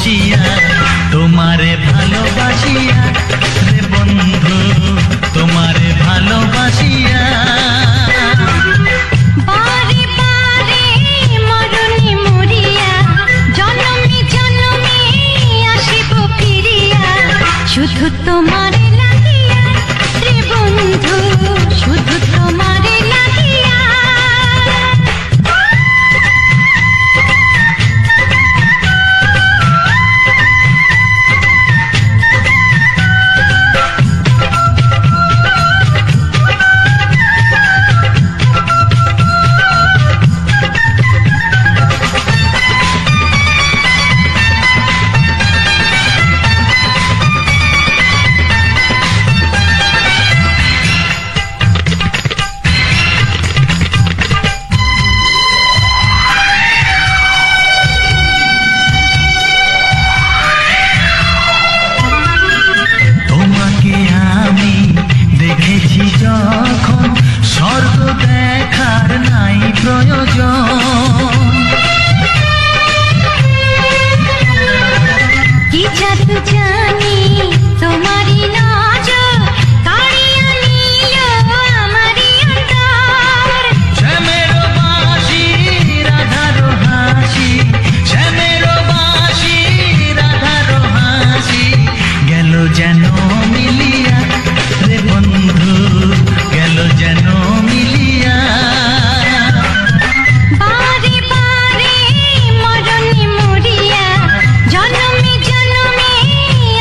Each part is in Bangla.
বসিয়া তোমারে ভালোবাসিয়া রে বন্ধু তোমারে ভালোবাসিয়া বারে বারে মরণে মরিয়া জনমে জনমে আসিব ফিরিয়া শুধু তোমারে লাগিয়া রে বন্ধু শুধু তোমারে লাগিয়া দেখেছি যখন স্বর্গ দেখার নাই প্রয়োজন কি জাদু জানি তোমারই নজর কাড়িয়া নিল আমারই অন্তর শ্যামের বাঁশি রাধার হাসি শ্যামের বাঁশি রাধার হাসি গেল যেন মিলিয়া রে বন্ধু গেল যেন মিলিয়া বারে বারে মরণে মরিয়া জনমে জনমে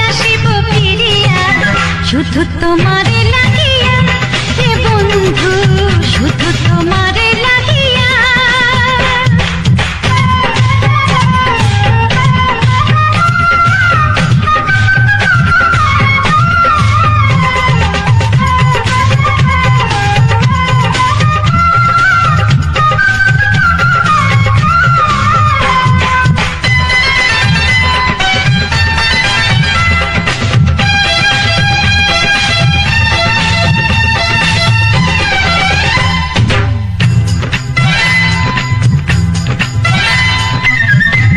আসিব ফিরিয়া শুধু তোমারে লাগিয়া রে বন্ধু শুধু তোমারে লাগিয়া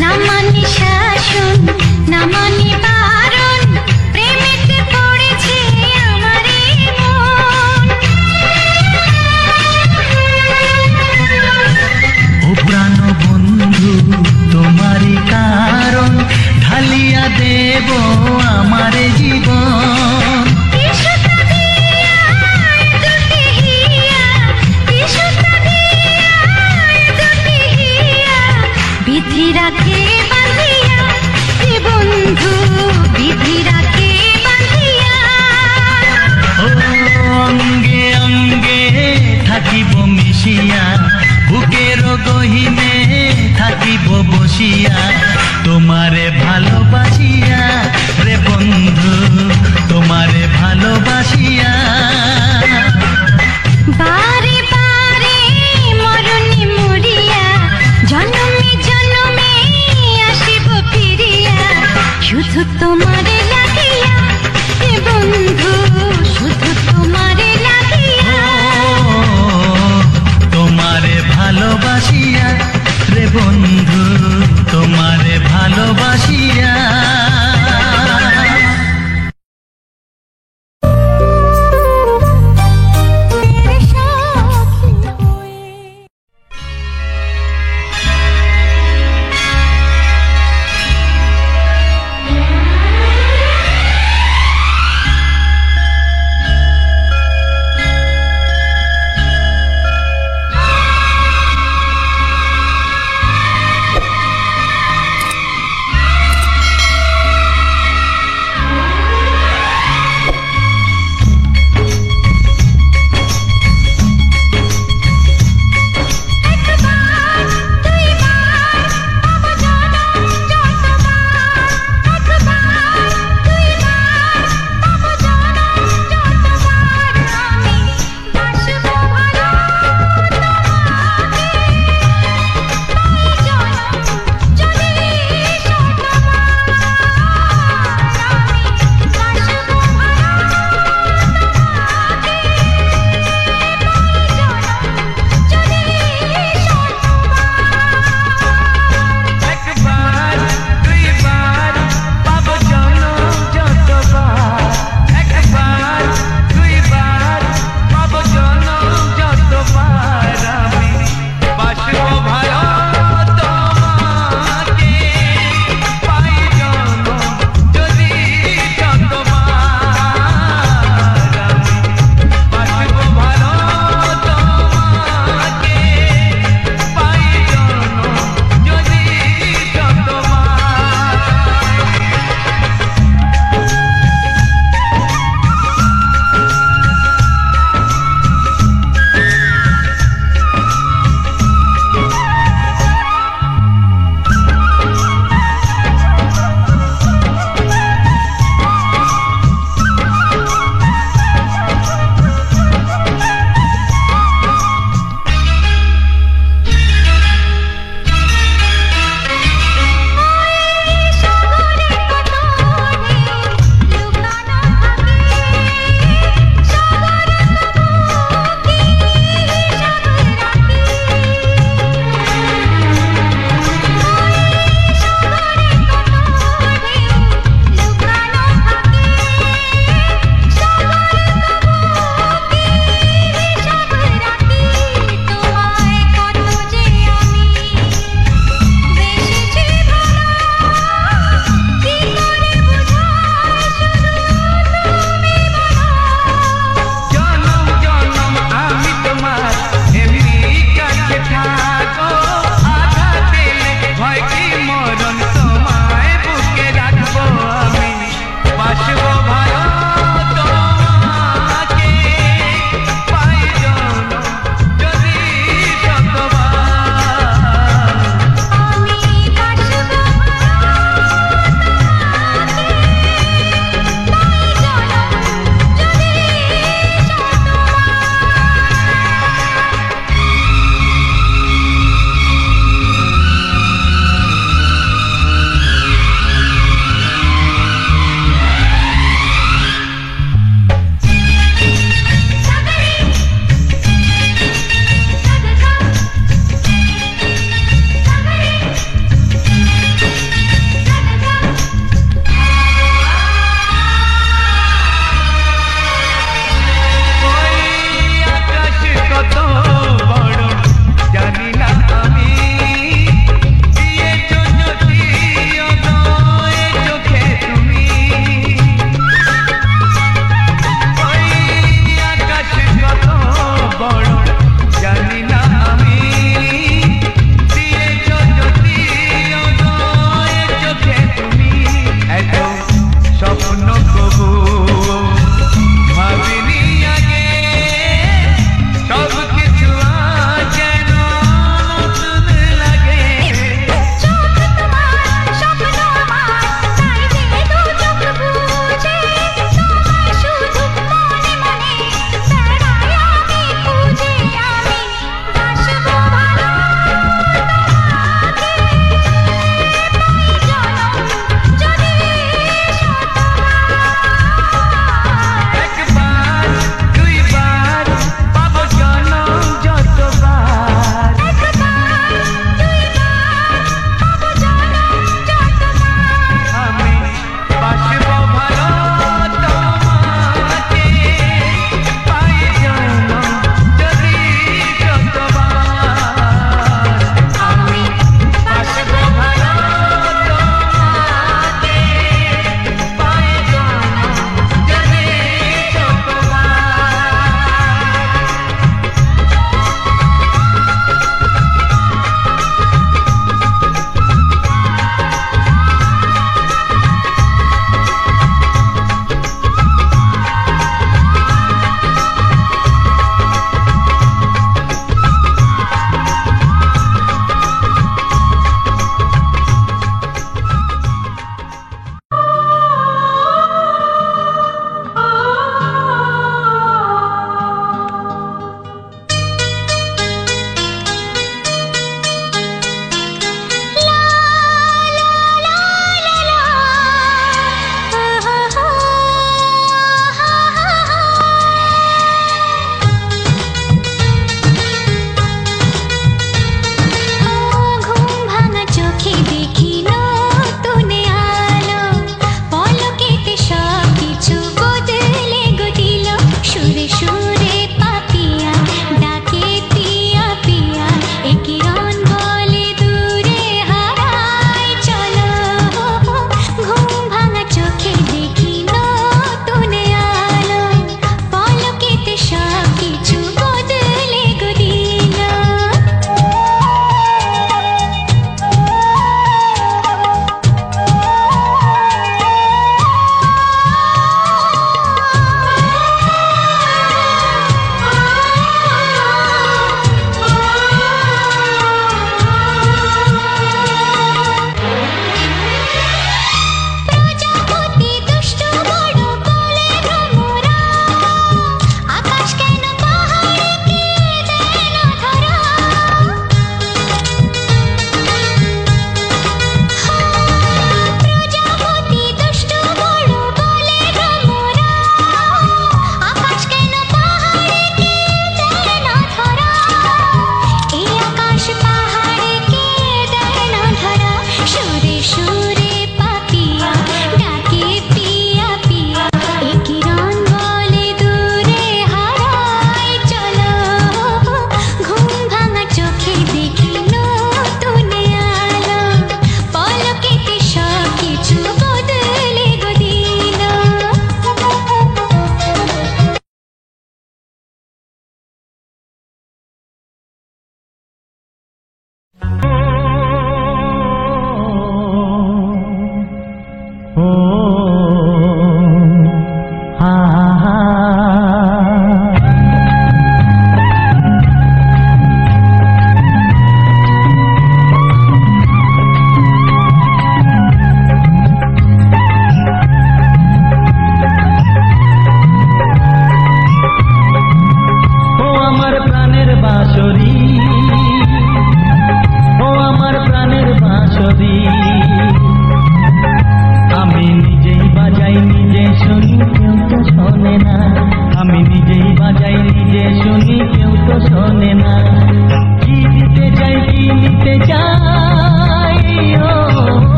না মানি শাসন না মানি বারণ প্রেমেতে পড়েছে আমারে মন ও প্রাণ বন্ধু তোমারই কারণ ঢালিয়া দেব আমারে জীবন বিধি রাখে বাঁধিয়া রে বন্ধু বিধি রাখে বাঁধিয়া ও অঙ্গে অঙ্গে থাকিব মিশিয়া বুকের গহিনে থাকিব বসিয়া তোমারে ভালোবাসিয়া রে বন্ধু তোমারে ভালোবাসিয়া বারে বারে মরণে মরিয়া জনমে জনমে আসিব ফিরিয়া শুধু তোমারে লাগিয়া রে বন্ধু শুধু তোমারে লাগিয়া তোমারে ভালোবাসিয়া রে বন্ধু তোমারে ভালোবাসিয়া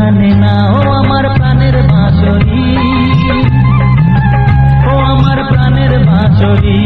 জানে না ও আমার প্রাণের বাঁশরি, ও আমার প্রাণের বাঁশরি।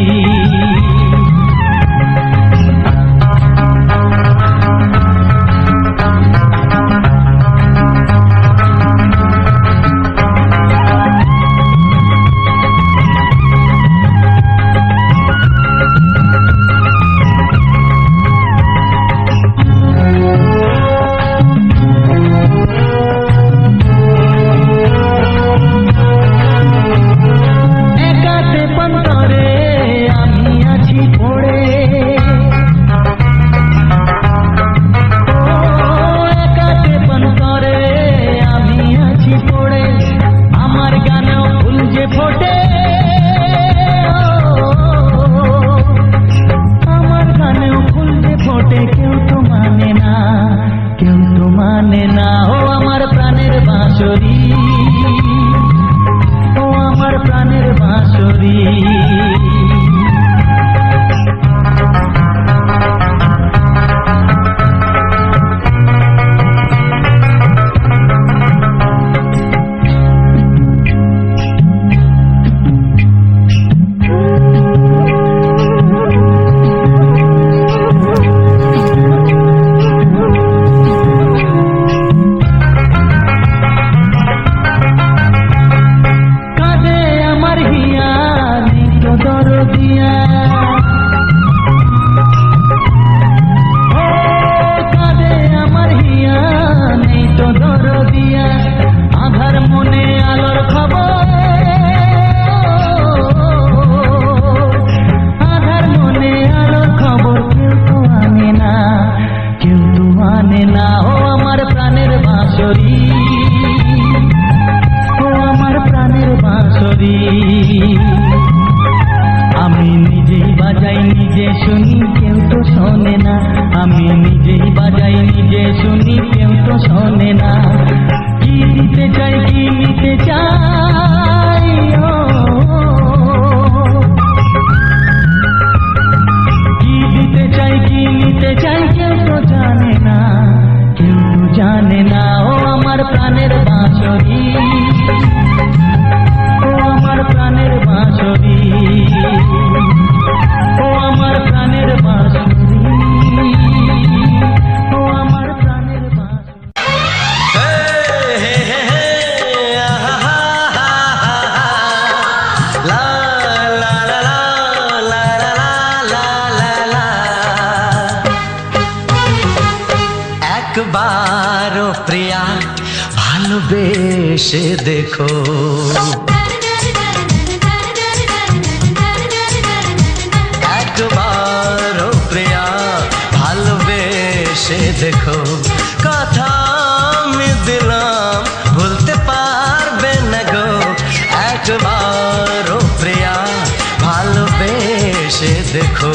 একবারও প্রিয়া ভালোবেসে দেখো, একবারও প্রিয়া ভালোবেসে দেখো। কথা আমি দিলাম ভুলতে পারবে না গো, একবারও প্রিয়া ভালোবেসে দেখো।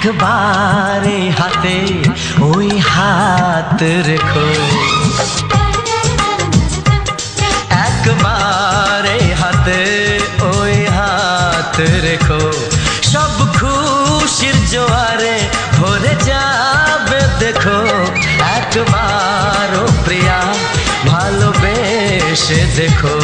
একবারে হাতে ওই হাত রেখো, একবারে হাতে ওই হাত রেখো। সব খুশির জোয়ারে ভরে যাবে দেখো, একবারও প্রিয়া ভালোবেসে দেখো।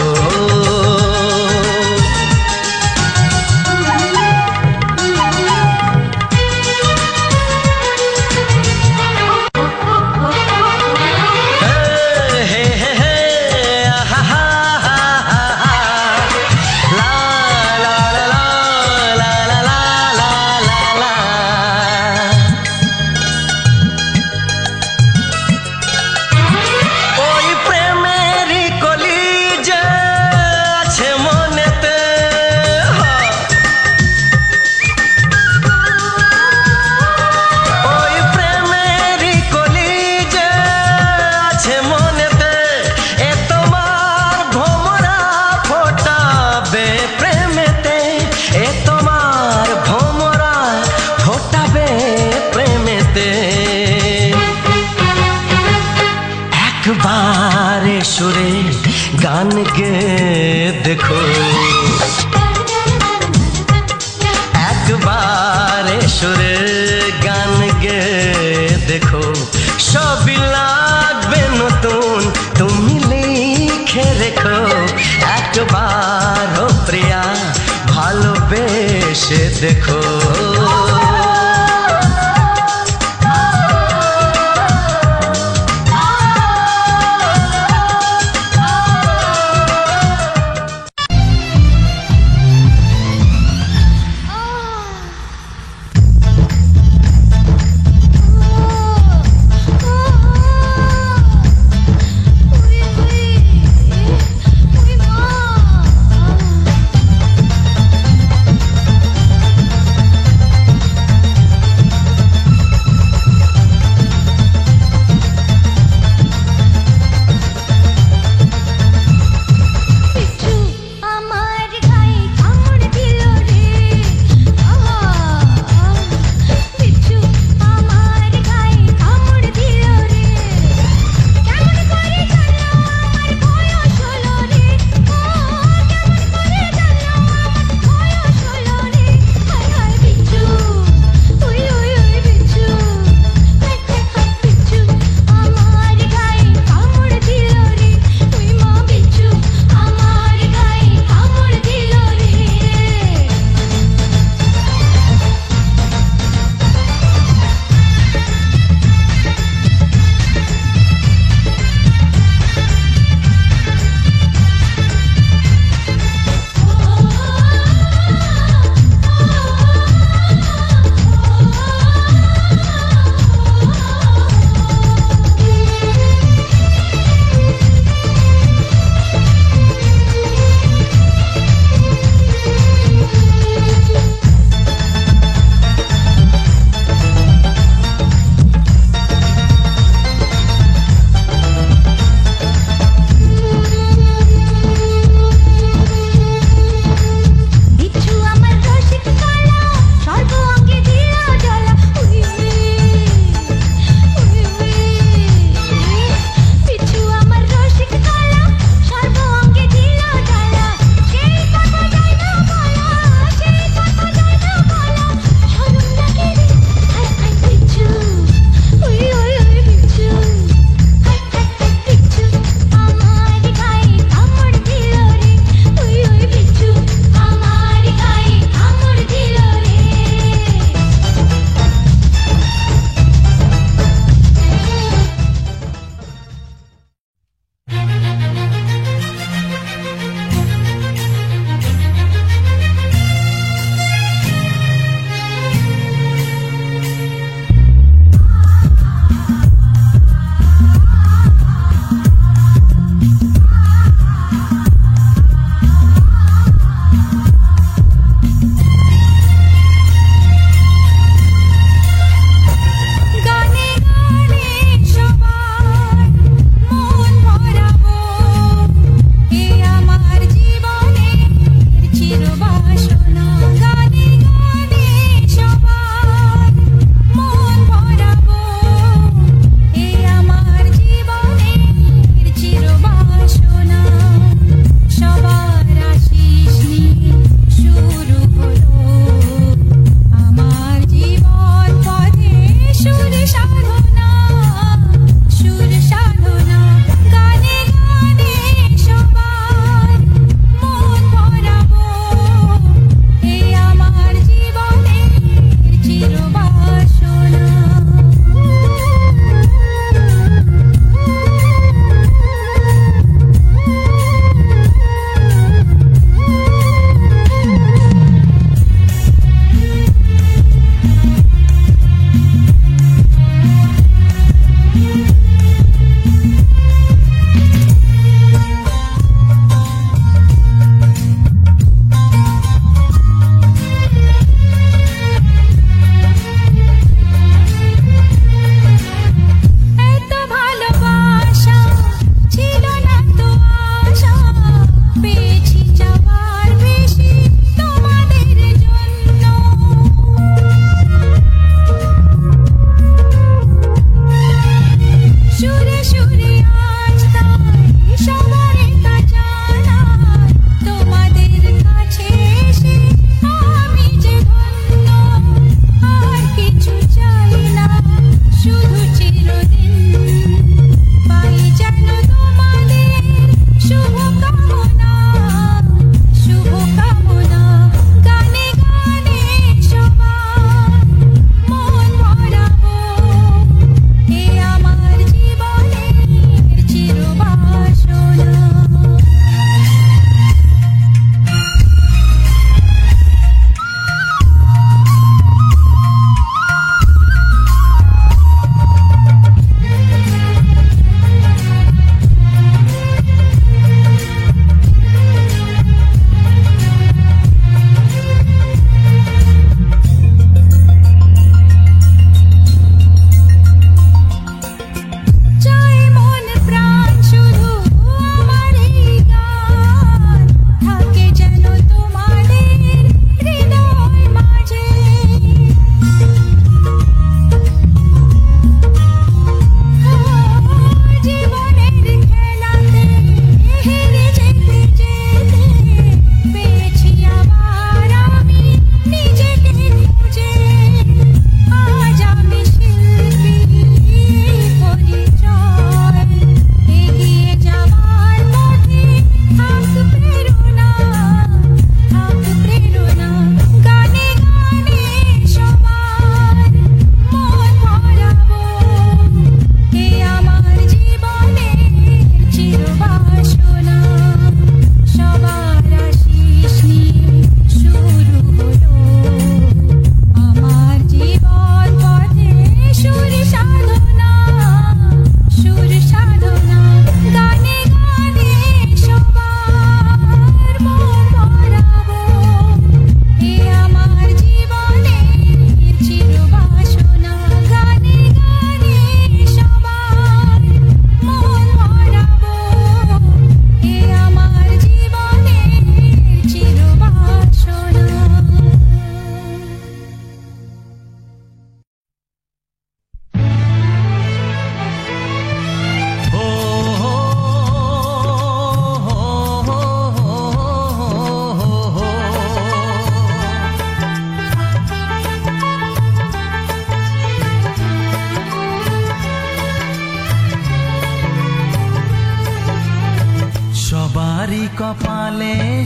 देखो একবারে সুরের গান গে দেখো সবই লাগবে নতুন তুমি লিখে রেখো একবার ও প্রিয়া ভালোবেসে দেখো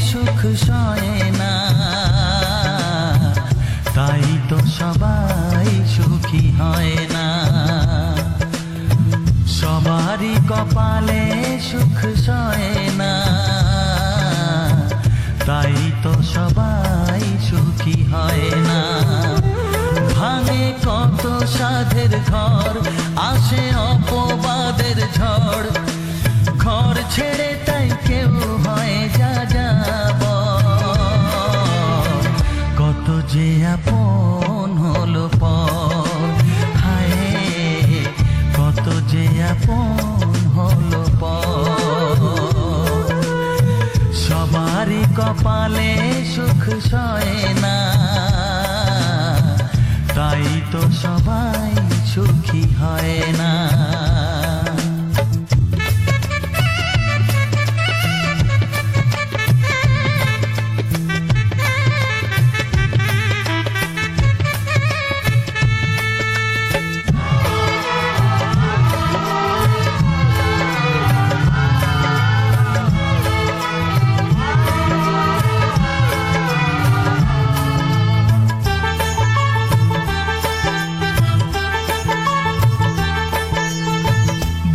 সুখ সয় না, তাই তো সবাই সুখী হয় না। সবারই কপালে সুখ সয় না, তাই তো সবাই সুখী হয় না। ভাঙে কত সাধের ঘর, আসে অপবাদের ঝড়, ঘর ছেড়ে তাই কেউ হয় যা যাব। কত যে আপন হলো পর, হায় কত যে আপন হলো পর। সবারই কপালে সুখ সয় না, তাই তো সবাই সুখী হয় না।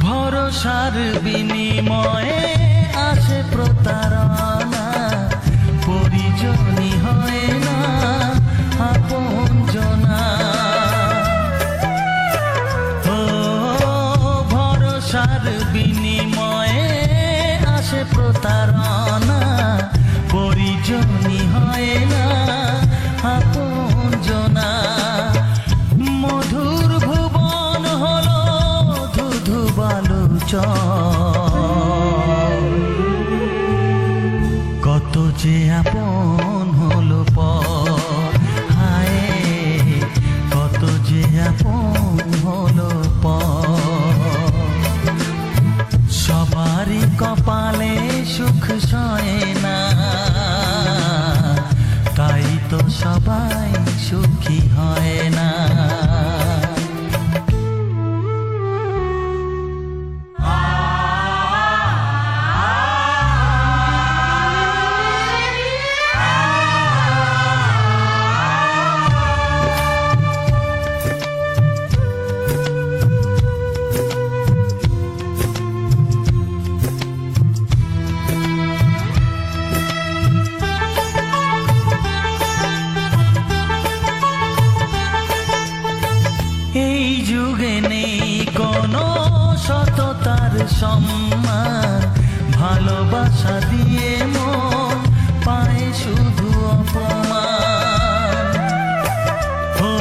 ভরসার বিনিময়ে আসে প্রতারণা, পরিজনই হয় না আপনজনা। ও ভরসার বিনিময়ে আসে প্রতারণা, পরিজনই হয় না আপনজনা। মধুর ভুবন হলো ধুধু কত যে আপন হলো পর, হায় কত যে আপন হলো পর। সবারই কপালে সুখ সয় না, তাই তো সবাই সুখী হয় না। এই যুগে নেই কোনো সততার সম্মান, ভালোবাসা দিয়ে মন পায় শুধু অপমান। ও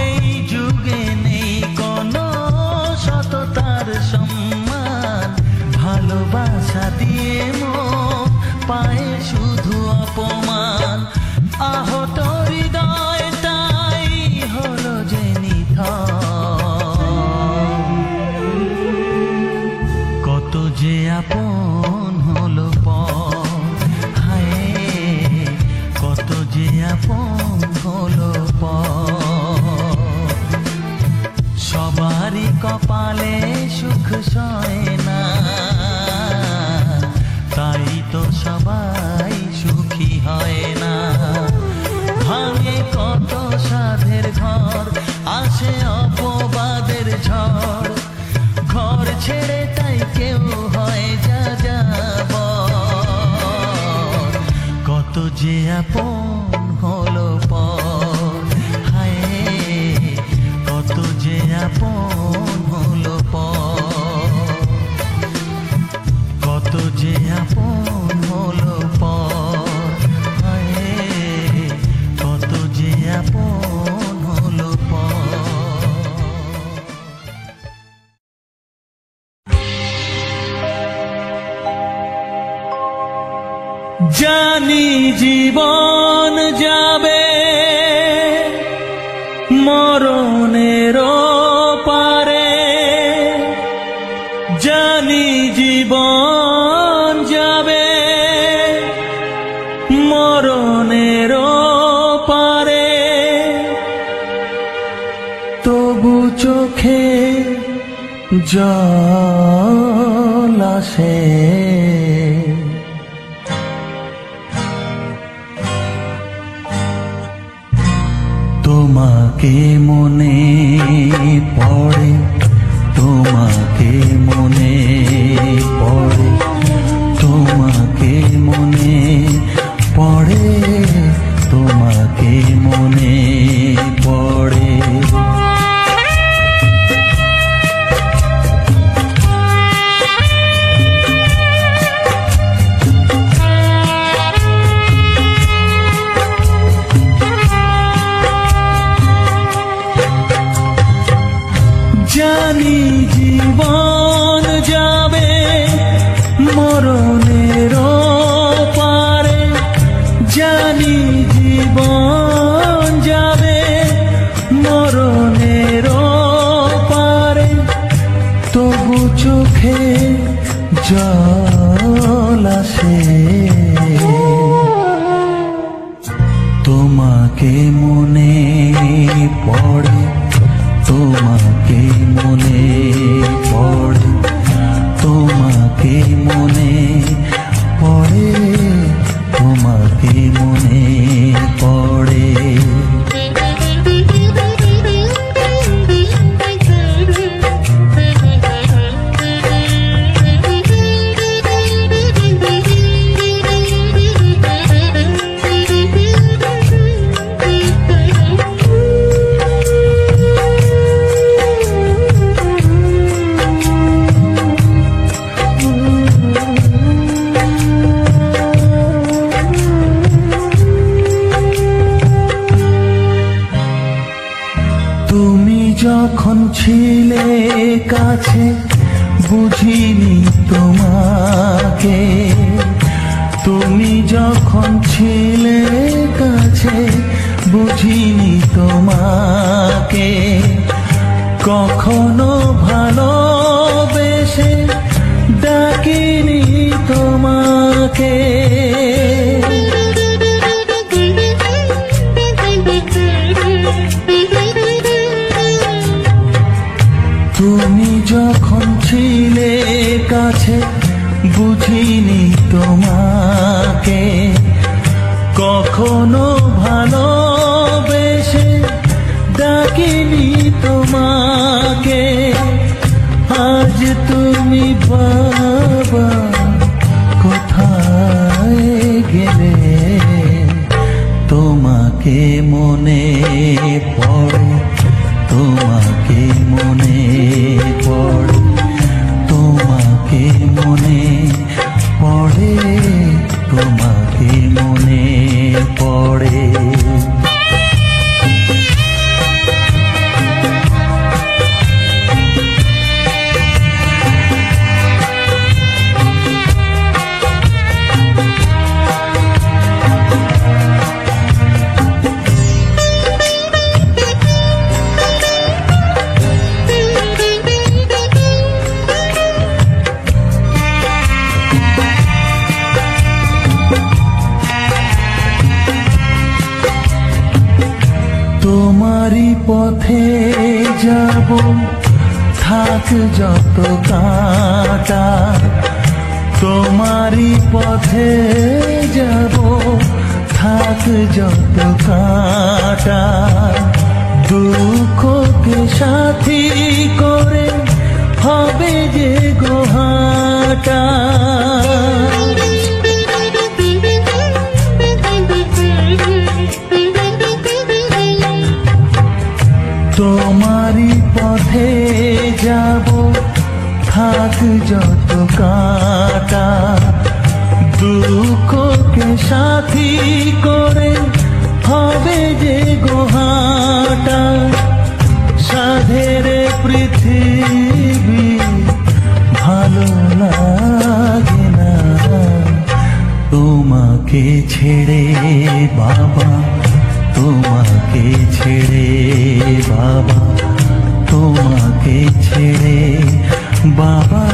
এই যুগে নেই কোনো সততার সম্মান, ভালোবাসা দিয়ে মন পায় শুধু অপমান। আহত হৃদয় তাই হলো যে কত যে আপন হলো পর, হায় কত যে আপন হলো পর। সবারই কপালে সুখ সয় না, তাই তো সবাই সুখী হয় না। ভাঙে কত সাধের ঘর, আসে অপবাদের ঝড়, ঘর ছেড়ে তাই কেউ হয় যা যাব। কত যে আপন হলো পর, হায় কত যে আপন হলো পর। কত যে আপন হলো পর, হায় কত যে আপন হলো পর। জানি জীবন যাবে মরণের পারে, জানি জীবন যাবে মরণের পারে, তবু চোখে জল আসে তোমাকে মনে পড়ে, তোমাকে মনে পড়ে, তোমাকে মনে পড়ে, তোমাকে মনে পড়ে। জানি জীবন যাবে মরণের পারে, জানি জীবন যাবে মরণের পারে, তবু চোখে জল আসে। তোমাকে মনে পড়ে, তোমাকে মনে পড়ে, তোমাকে মনে পড়ে, তোমাকে মনে পড়ে। তুমি যখন ছিলে কাছে বুঝিনি তোমাকে, তুমি যখন ছিলে কাছে বুঝিনি তোমাকে, কখনো ভালোবেসে ডাকিনি তোমাকে। তুমি যখন ছিলে কাছে বুঝিনি তোমাকে, কখনো ভালোবেসে ডাকিনি তোমাকে। আজ তুমি বাবা কোথায় গেলে, তোমাকে মনে পড়ে, তোমাকে মনে পড়ে, তোমাকে মনে পড়ে, তোমাকে মনে পড়ে। তোমারই পথে যাব থাক যত কাঁটা, তোমারই পথে যাব থাক যত কাঁটা, দুঃখকে সাথী করে হবে যে গোহাটা। তোমারই পথে যাব থাক যত কাঁটা, দুঃখকে সাথী করে হবে যে গোহাটা। সাধের পৃথিবী ভালো লাগে না তোমাকে ছেড়ে বাবা, তোমাকে ছেড়ে বাবা, তোমাকে ছেড়ে বাবা,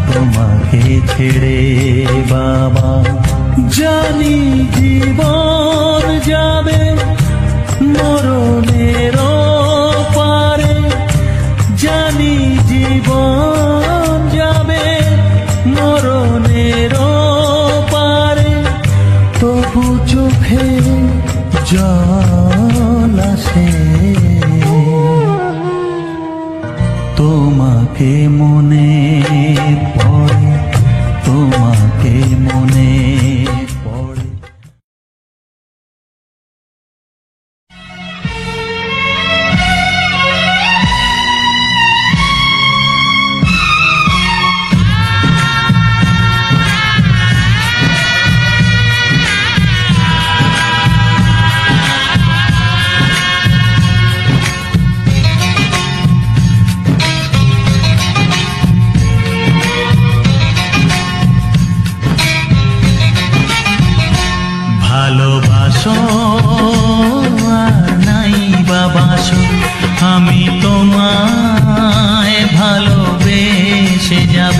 তোমাকে ছেড়ে বাবা। জানি জীবন যাবে মরণের পারে, জানি জীবন যাবে মরণের পারে, তবু চোখে জল আসে তোমাকে মনে পড়ে, তোমাকে মনে পড়ে। ভালোবাসো আর নাই বাবাসো, আমি তোমায় ভালোবেসে যাব।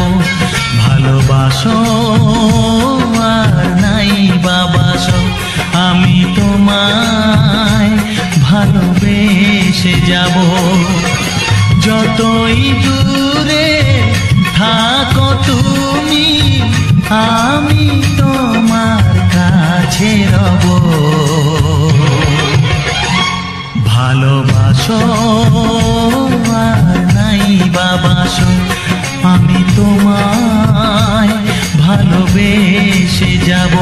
ভালোবাসো আর নাই বাবাসো, আমি তোমায় ভালোবেসে যাব। যতই দূরে থাকো তুমি, আমি তোমার কাছে রব। ভালোবাসো আর নাই বাবাসো, আমি তোমায় ভালোবেসে যাব।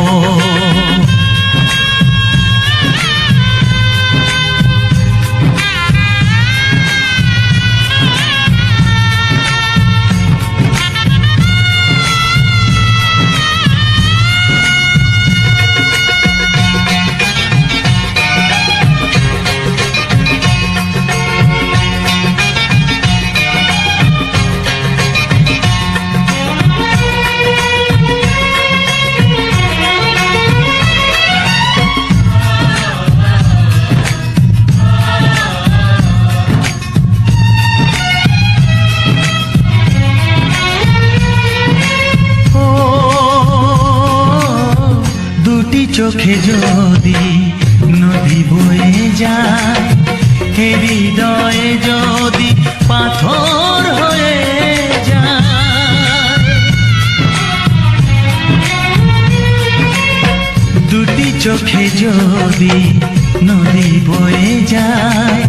চোখে যদি নদী বয়ে যায়, হৃদয়ে যদি পাথর হয়ে যায়, দুটি চোখে যদি নদী বয়ে যায়,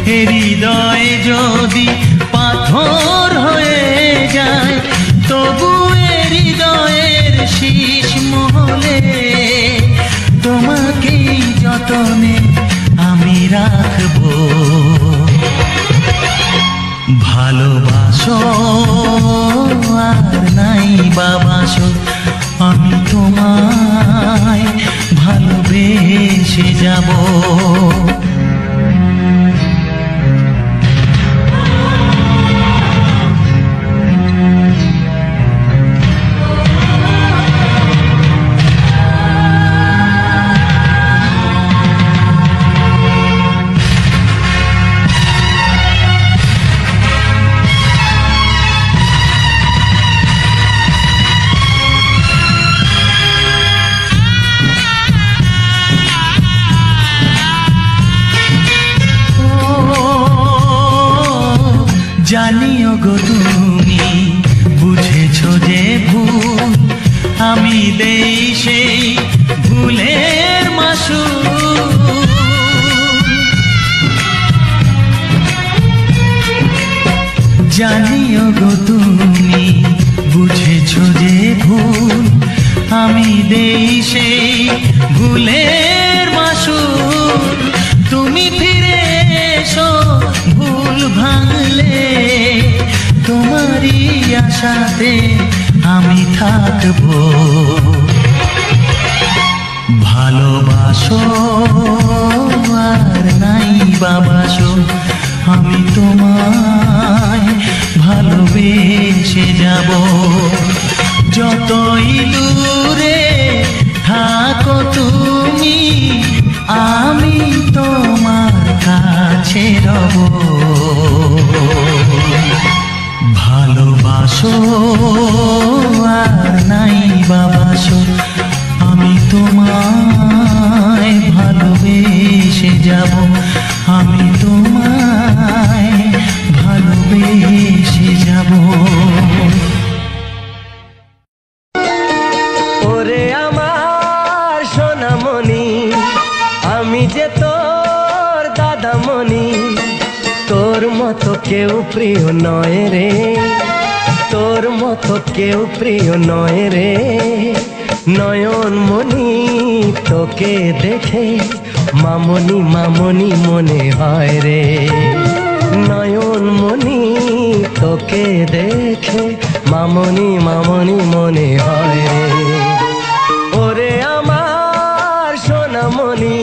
হৃদয়ে যদি পাথর হয়ে যায়, তবু হৃদয়ের শীষ মহলে তোমাকেই যতনে আমি রাখবো। ভালোবাসো আর নাই বাবাসো, আমি তোমায় ভালোবেসে যাব। জানিও গো তুমি বুঝেছো যে ভুল, আমি দেই সেই ভুলের মাসুল। জানিও গো তুমি বুঝেছো যে ভুল, আমি দেই সেই ভুলের মাসুল। তুমি ফিরে এসো ভুল ভাঙলে, তোমারই আশাতে আমি থাকবো। ভালোবাসো আর নাই বাবাসো, আমি তোমায় ভালোবেসে যাব। যতই দূরে থাকো তুমি, আমি তোমার কাছে রব। ভালোবাসো আর নাই বাবাসো, আমি তোমায় ভালোবেসে যাব। আমি তোমায় ভালোবেসে যাব। ওরে আমার সোনামণি, আমি যে তোর দাদামণি, তোর মতো কেউ প্রিয় নয় রে, তোর মতো কেউ প্রিয় নয় রে। নয়নমণি তোকে দেখে মামনি মামনি মনে হয় রে, নয়নমণি তোকে দেখে মামনি মামনি মনে হয় রে। ওরে আমার সোনামণি,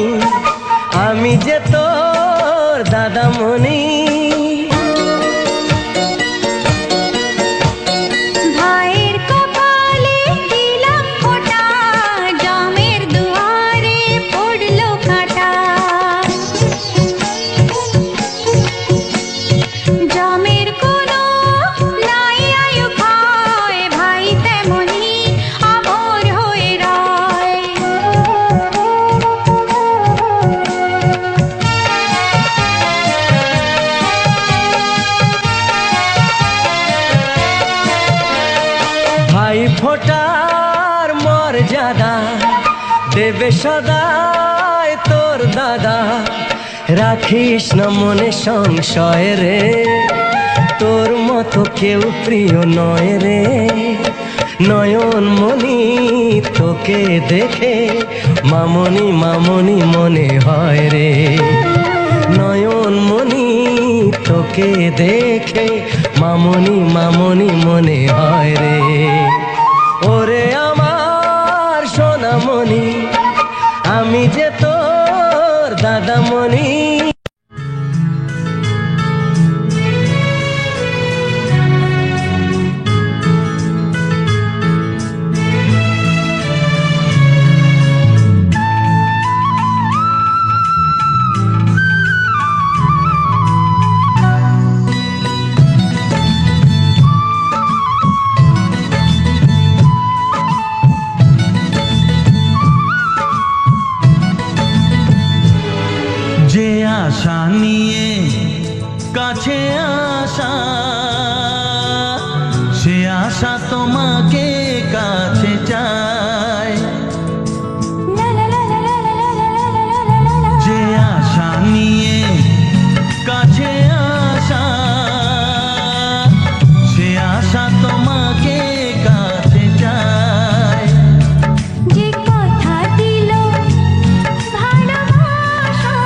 আমি যে তোর দাদামণি। ভাইয়ের কপালে দিলাম ফোঁটা, জামের দুয়ারে পড়লো কাঁটা। জামের কোনো নাই আয়ু খায়, ভাই তেমনি আমর হয়ে রয়। ভাই ফোটার মর্যাদা দেবে সদায় তোর দাদা, রাখিস না মনে সংশয় রে, তোর মতো কেউ প্রিয় নয় রে। নয়নমণি তোকে দেখে মামনি মামনি মনে হয় রে, নয়নমণি তোকে দেখে মামনি মামনি মনে হয় রে। ওরে আমার সোনামণি, আমি যে তোর দাদামণি। যে আশা নিয়ে কাছে আসা, সে আশা তোমাকে কাছে চায়। যে আশা নিয়ে কাছে আসা, সে আশা তোমাকে কাছে চায়। যে কথা দিল ভালোবাসা,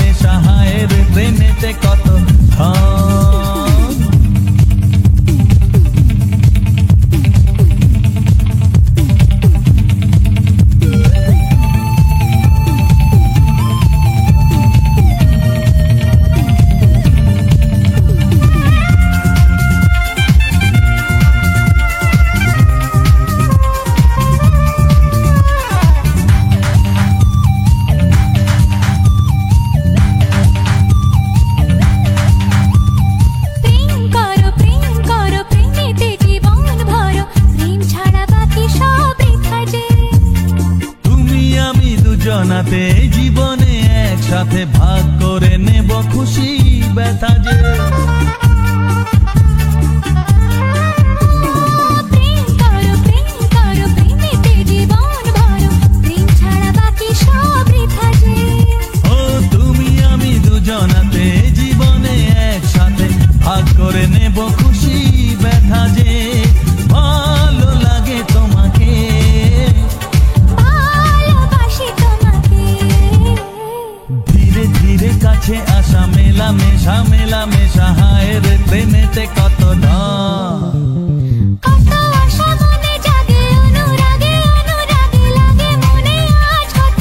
মেশা হায়ের প্রেমেতে কত জনাতে জীবনে একসাথে ভাগ করে নেব খুশি ব্যথা যে ও তুমি আমি দুজনাতে জীবনে একসাথে ভাগ করে নেব খুশি ব্যথা যে ভালো লাগে তোমাকে কাছে আসা মেলা মেশা হায়ের প্রেমেতে কত কত আশা মনে জাগে অনুরাগে অনুরাগে লাগে মনে আজ কত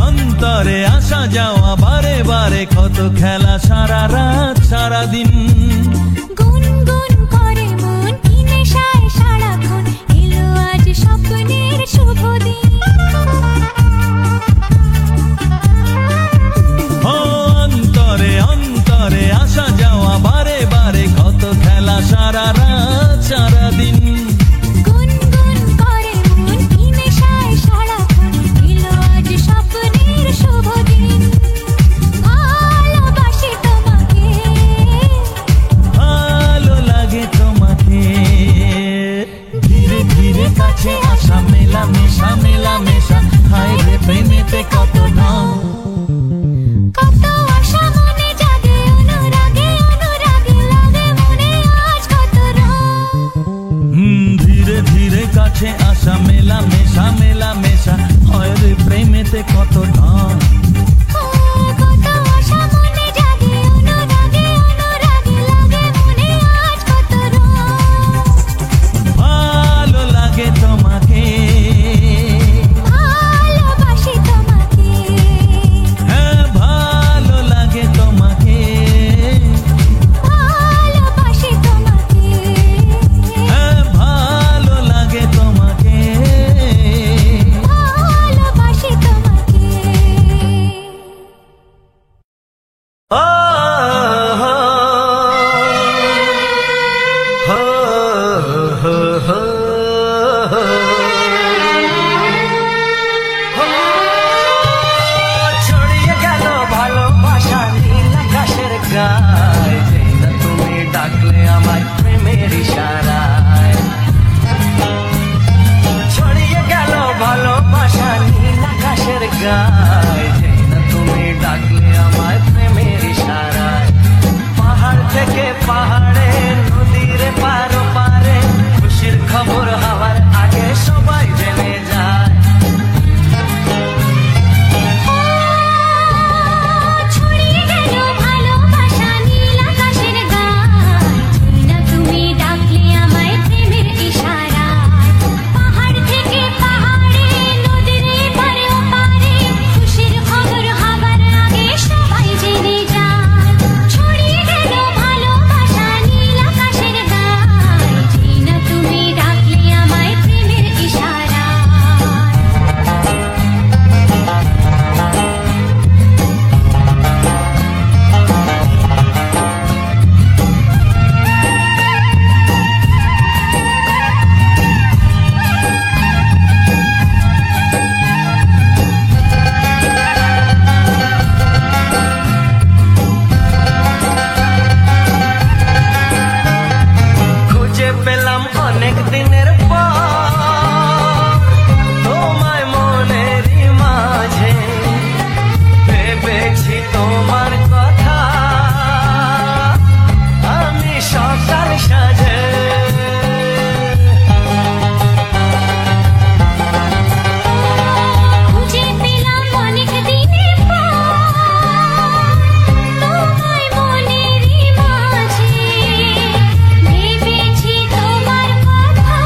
অন্তরে আসা যাওয়া বারে বারে কত খেলা সারা রাত সারা দিন গুনগুন করে মন কি নেশায় সারাক্ষণ এলো আজ স্বপ্নের শুভ দিন অন্তরে আসা যাওয়া বারে বারে কত খেলা সারা রাত সারা দিন গুনগুন করে মন কি নেশায় সারাক্ষণ এলো আজ স্বপ্নের শুভ দিন ভালোবাসি তোমাকে ভালো লাগে তোমাকে ধীরে ধীরে কাছে আসা মেলা মেশা হায় রে প্রেমেতে কত কত আশা মনে জাগে অনুরাগে অনুরাগে লাগে মনে আজ কত ধীরে ধীরে কাছে আসা মেলা মেশা হয় রে প্রেমেতে কত কত আশা মনে জাগে অনুরাগে অনুরাগে লাগে মনে আজ কত ভালো লাগে তোমাকে ভালোবাসি তোমাকে হ্যাঁ ভালো লাগে তোমাকে ভালোবাসি তোমাকে হ্যাঁ ভালো লাগে তোমাকে ভালোবাসি তোমাকে অনেক দিনের পর তোমায় মনেরই মাঝে ভেবেছি তোমার কথা আমি সকাল সাজে খুঁজে পেলাম অনেক দিনের পর তোমায় মনেরই মাঝে ভেবেছি তোমার কথা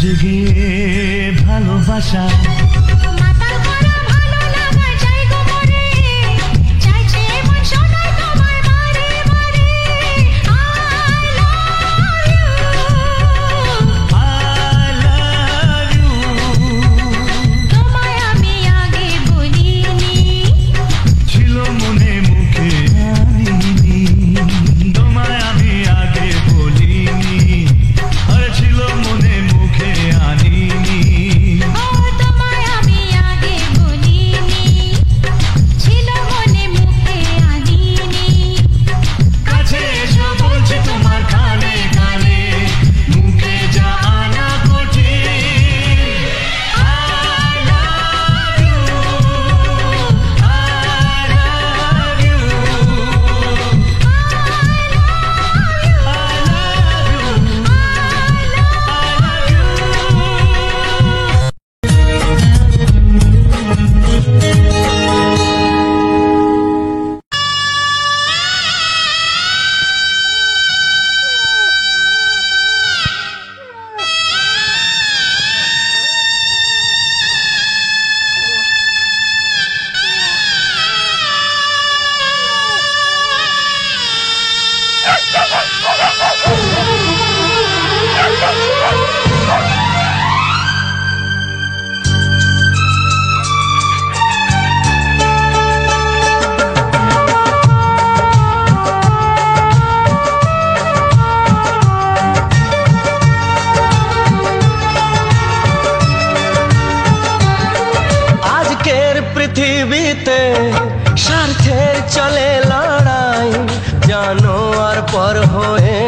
জেগে ভালোবাসা মাতাল করা ভালো লাগা যাই গো মরে চাইছে মন শোনাই তোমার বারে বারে I love you তোমায় আমি আগে বলিনি ছিল মনে মুখে আনিনি তোমায় আমি আগে বলিনি আর ছিল মনে মুখে আনিনি ও তোমায় আমি আগে বলিনি ছিল মনে মুখে আনিনি কাছে এসো বলছি তোমার কানে কানে মুখে যা আনা কঠিন I love you I love you আজকের পৃথিবীতে স্বার্থের চলে লড়াই জানো আর পর হয়ে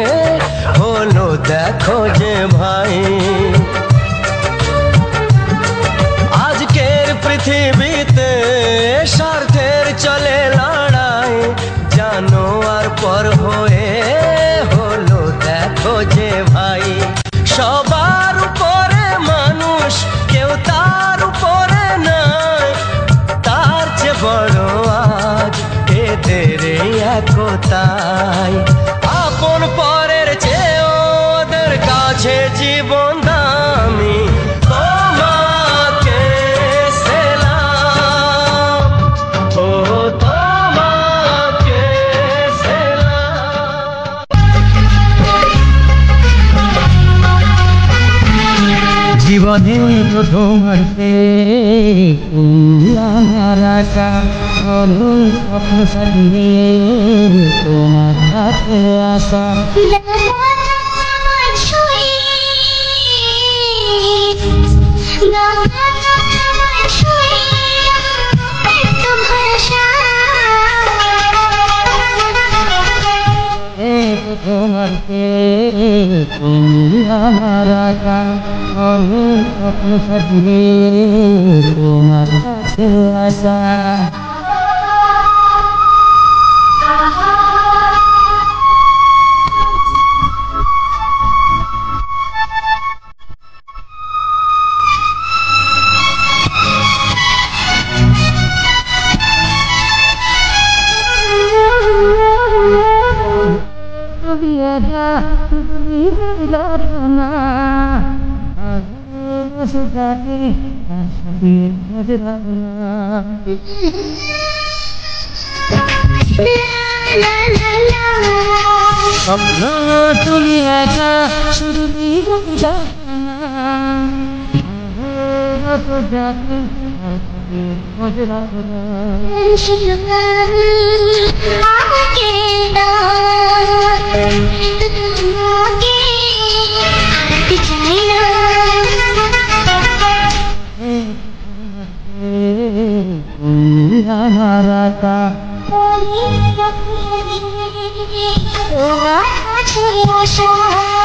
হলো দেখো যে ভাই আজকের পৃথিবীতে স্বার্থের চলে লড়াই জানো আর পর হয়ে হলো দেখো যে ভাই সবার উপরে মানুষ কেউ তার উপরে নয় তার চেয়ে বড় আজ এদের এই একতাই আপন পরের চেয়ে ওদের কাছে জীবন দামি তোমাকে সেলাম ও তোমাকে সেলাম জীবনে তোমার আমার আশা অনল স্বপ্ন সাজিয়ে তোমার কাছে আসা তোমার আমার আশা অনল স্বপ্ন সাজিয়ে তোমার কাছে আসা তুমি একা শুধু আমার আশা তোমার কাছে আসা